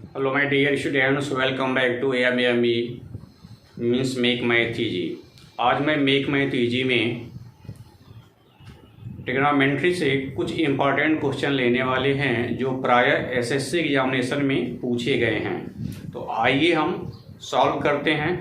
Hello my dear students, welcome back to AME means make math easy. आज मैं make math easy में trigonometry से कुछ important question लेने वाले हैं जो प्रायः एसएससी एग्जामिनेशन में पूछे गए हैं। तो आइए हम सॉल्व करते हैं।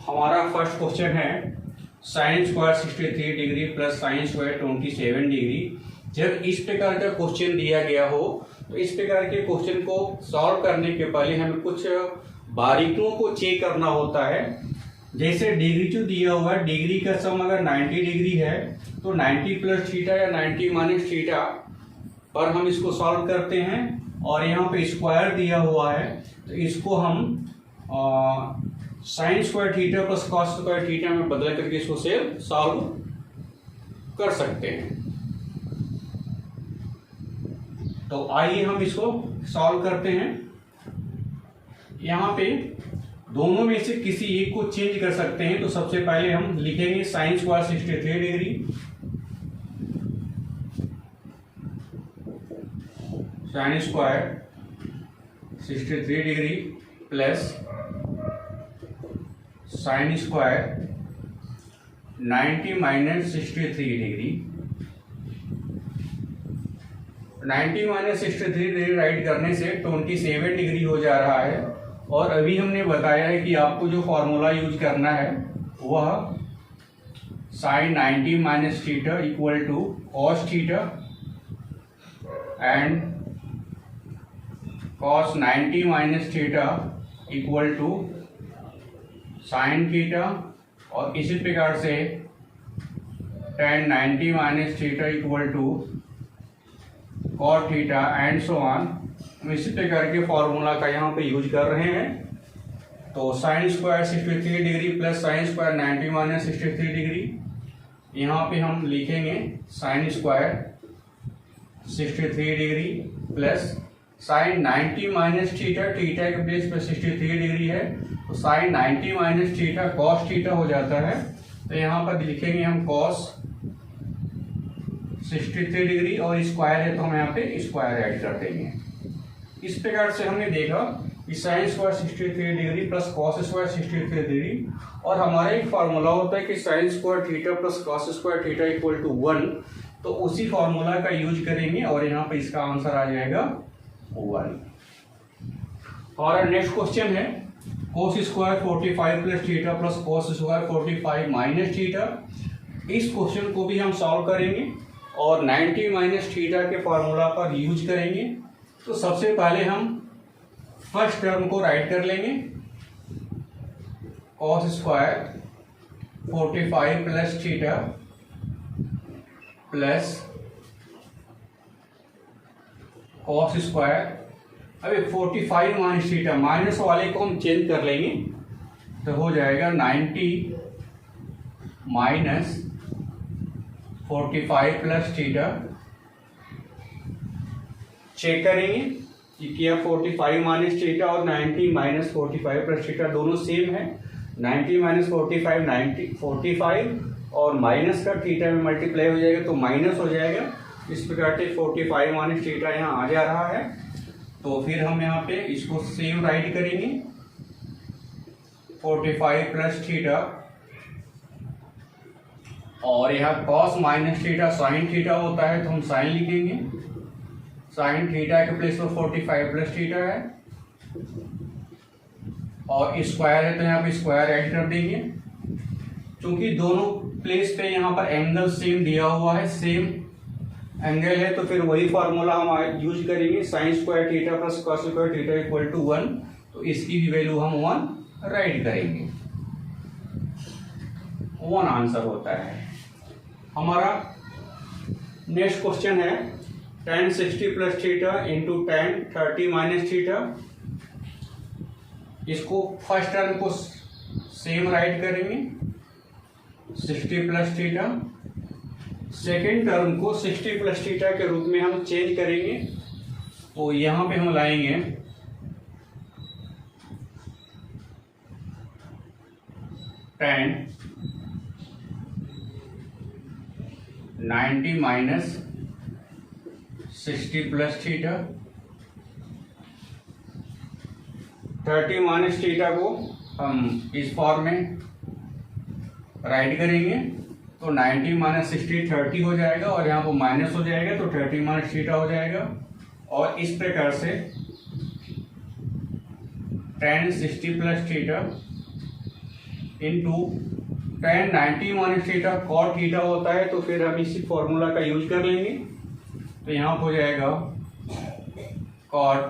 हमारा फर्स्ट क्वेश्चन है sign square 63 degree plus sine square 27 degree. जब इस प्रकार का क्वेश्चन दिया गया हो तो इस प्रकार के क्वेश्चन को सॉल्व करने के पहले हमें कुछ बारीकियों को चेक करना होता है। जैसे डिग्री जो दिया हुआ है, डिग्री का सम अगर 90 डिग्री है तो 90 प्लस थीटा या 90 माइनस थीटा पर हम इसको सॉल्व करते हैं। और यहाँ पे स्क्वायर दिया हुआ है तो इसको हम sign square theta plus cos square theta में बदल करके इसको से सॉल्व कर सकते हैं। तो आइए हम इसको सॉल्व करते हैं। यहाँ पे दोनों में से किसी एक को चेंज कर सकते हैं। तो सबसे पहले हम लिखेंगे sine square 63 degree sine square 63 degree plus sine square 90 minus 63 degree. 90 minus 63 degree right करने से 27 डिग्री हो जा रहा है। और अभी हमने बताया है कि आपको जो फॉर्मूला यूज करना है वह sine 90 minus theta equal to cos theta and cos 90 minus theta equal to sine theta. और इसी प्रकार से tan 90 minus theta equal to cot theta and so on. हम इसी प्रकार के फॉर्मूला का यहाँ पे यूज कर रहे हैं। तो sine square 63 degree plus sine square 90 minus 63 degree. यहाँ पे हम लिखेंगे sine square 63 degree plus sine 90 minus theta, theta के प्लेस पे 63 डिग्री है तो sine 90 minus theta cos theta हो जाता है। तो यहाँ पर लिखेंगे हम कॉस 63 डिग्री और स्क्वायर है तो हम यहाँ पे स्क्वायर ऐड कर देंगे। इस प्रकार से हमने देखा कि sine square 63 degree plus cos square 63 degree. और हमारा एक फार्मूला होता है कि sine square theta plus cos square theta equal to 1। तो उसी फार्मूला का यूज करेंगे और यहाँ पे इसका आंसर आ जाएगा 1। और नेक्स्ट क्वेश्चन है cos square 45 plus theta plus cos square 45 minus theta. इस क्वेश्चन को भी हम सॉल्व करेंगे और 90 माइनस थीटा के फॉर्मूला पर यूज करेंगे। तो सबसे पहले हम फर्स्ट टर्म को राइट कर लेंगे cos square 45 plus theta plus cos square. अभी 45 माइनस थीटा, माइनस वाले को हम चेंज कर लेंगे तो हो जाएगा 90 माइनस 45 प्लस थीटा। चेक करेंगे कि क्या 45 माइनस थीटा और 90 माइनस 45 प्लस थीटा दोनों सेम है। 90 माइनस 45 90 45 और माइनस का थीटा में मल्टीप्लाई हो जाएगा तो माइनस हो जाएगा। इस प्रकार से 45 माइनस थीटा यहाँ आ जा रहा है। तो फिर हम यहाँ पे इसको सेम राइट करेंगे 45 प्लस थीटा और यहाँ cos minus theta sine theta होता है तो हम साइन लिखेंगे। साइन थीटा के प्लेस पर 45 प्लस थीटा है और स्क्वायर है तो यहाँ पे स्क्वायर ऐड कर देंगे। क्योंकि दोनों प्लेस पे यहाँ पर एंगल सेम दिया हुआ है, सेम एंगल है तो फिर वही फॉर्मूला हम यूज करेंगे sine square theta plus cos square theta equal to 1। तो इसकी भी वैल्यू हम 1 राइट करेंगे। 1 आंसर होता है हमारा। नेक्स्ट क्वेश्चन है tan 60 plus theta into tan 30 minus theta. इसको फर्स्ट टर्म को सेम राइट करेंगे 60 प्लस थीटा। सेकेंड टर्म को 60 प्लस थीटा के रूप में हम चेंज करेंगे। तो यहाँ पे हम लाएंगे tan 90 minus 60 plus theta, 30 minus theta को हम इस फॉर्म में राइट करेंगे तो 90 माइनस 60 30 हो जाएगा और यहाँ पर माइनस हो जाएगा तो 30 माइनस थीटा हो जाएगा। और इस प्रकार से tan 60 plus theta into tan 90 minus theta cot theta होता है, तो फिर हम इसी फॉर्मूला का यूज कर लेंगे। तो यहाँ हो जाएगा cot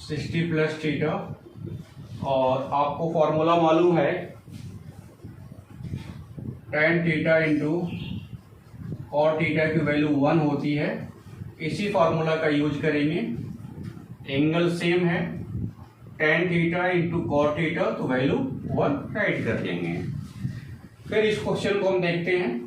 60 प्लस थीटा, और आपको फॉर्मूला मालूम है tan theta into cot theta की वैल्यू 1 होती है। इसी फॉर्मूला का यूज करेंगे, एंगल सेम है, tan theta into cot theta, तो वैल्यू 1 राइट कर देंगे। फिर इस क्वेश्चन को हम देखते हैं।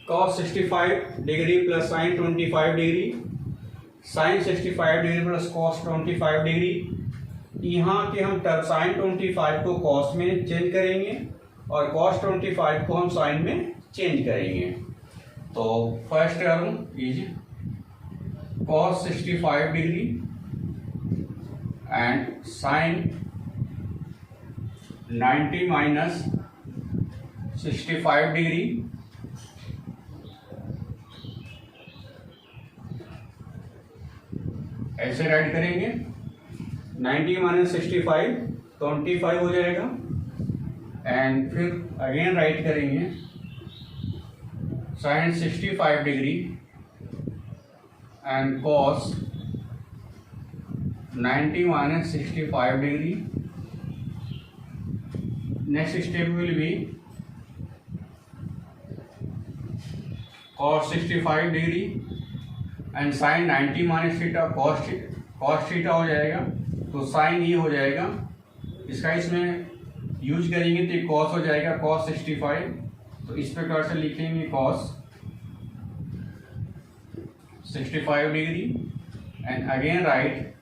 cos 65 degree plus sin 25 degree, sin 65 degree plus cos 25 degree. यहाँ के हम sin 25 को cos में चेंज करेंगे और cos 25 को हम sin में चेंज करेंगे। तो first term is cos 65 degree and sin 90 minus 65 degree ऐसे राइट करेंगे। 90 माइनस 65 25 हो जाएगा एंड फिर अगेन राइट करेंगे sin 65 degree and cos 90 minus 65 degree. Next step will be cos 65 degree and sin 90 minus theta cos theta हो जाएगा, तो sin ये हो जाएगा, इसका इसमें यूज करेंगे तो cos हो जाएगा cos 65। तो इस प्रकार से लिखेंगे cos 65 degree and again right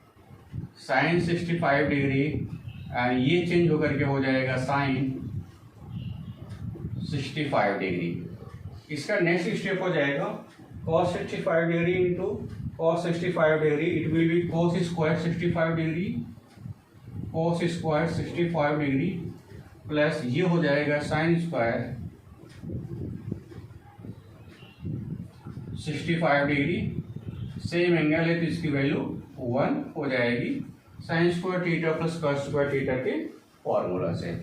sin 65 degree and ये चेंज होकर के हो जाएगा sin 65 डिग्री। इसका नेक्स्ट स्टेप हो जाएगा cos 65 degree into cos 65 degree, it will be cos square 65 degree, cos square 65 degree plus ये हो जाएगा sin square 65 degree. Same angle है तो इसकी वैल्यू 1 हो जाएगी sin square theta plus cos square theta के फॉर्मूला से।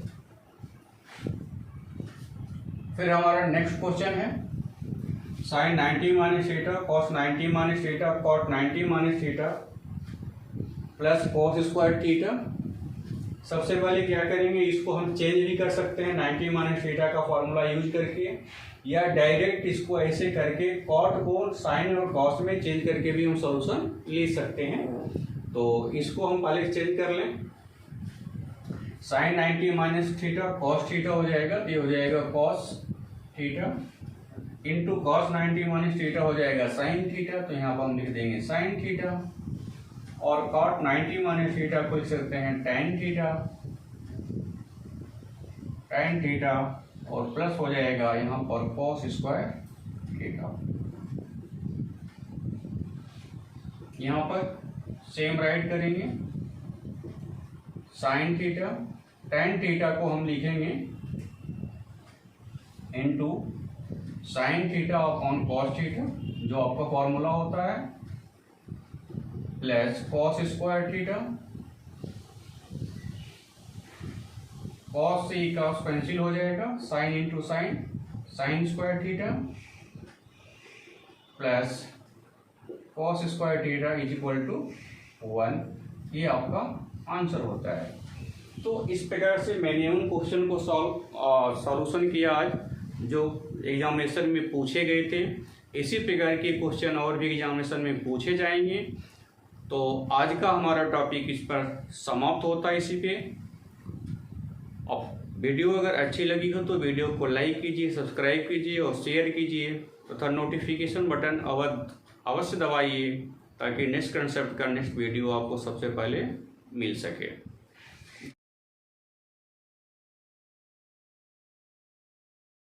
फिर हमारा नेक्स्ट क्वेश्चन है sin 90 minus theta cos 90 minus theta cot 90 minus theta plus cos square theta. सबसे पहले क्या करेंगे, इसको हम चेंज भी कर सकते हैं 90 माइनस थीटा का फॉर्मूला यूज करके, या डायरेक्ट इसको ऐसे करके cot को sin और cos में चेंज करके भी हम सॉल्यूशन ले सकते हैं। तो इसको हम पहले चेंज कर लें। sin 90 minus theta cos theta हो जाएगा, ये हो जाएगा cos theta into cos 90 minus theta हो जाएगा sin थीटा, तो यहाँ पर हम लिख देंगे sin थीटा, और cot 90 माइनस थीटा को लिख सकते हैं tan थीटा और प्लस हो जाएगा यहाँ पर cos स्क्वायर थीटा। यहाँ पर सेम राइट करेंगे sin थीटा, tan थीटा को हम लिखेंगे into sin theta upon cos theta, जो आपका फॉर्मूला होता है, plus cos square theta, cos से cos कैंसिल हो जाएगा, sin into sin square theta plus cos square theta is equal to 1। ये आपका आंसर होता है। तो इस प्रकार से मैंने उन क्वेश्चन को सॉल्यूशन किया आज जो एग्जामिनेशन में पूछे गए थे। इसी प्रकार के क्वेश्चन और भी एग्जामिनेशन में पूछे जाएंगे। तो आज का हमारा टॉपिक इस पर समाप्त होता है इसी पे। अब वीडियो अगर अच्छी लगी हो तो वीडियो को लाइक कीजिए, सब्सक्राइब कीजिए और शेयर कीजिए तथा नोटिफिकेशन बटन अवश्य दबाइए ताकि नेक्स्ट कंसेप्ट का नेक्स्ट वीडियो आपको सबसे पहले मिल सके।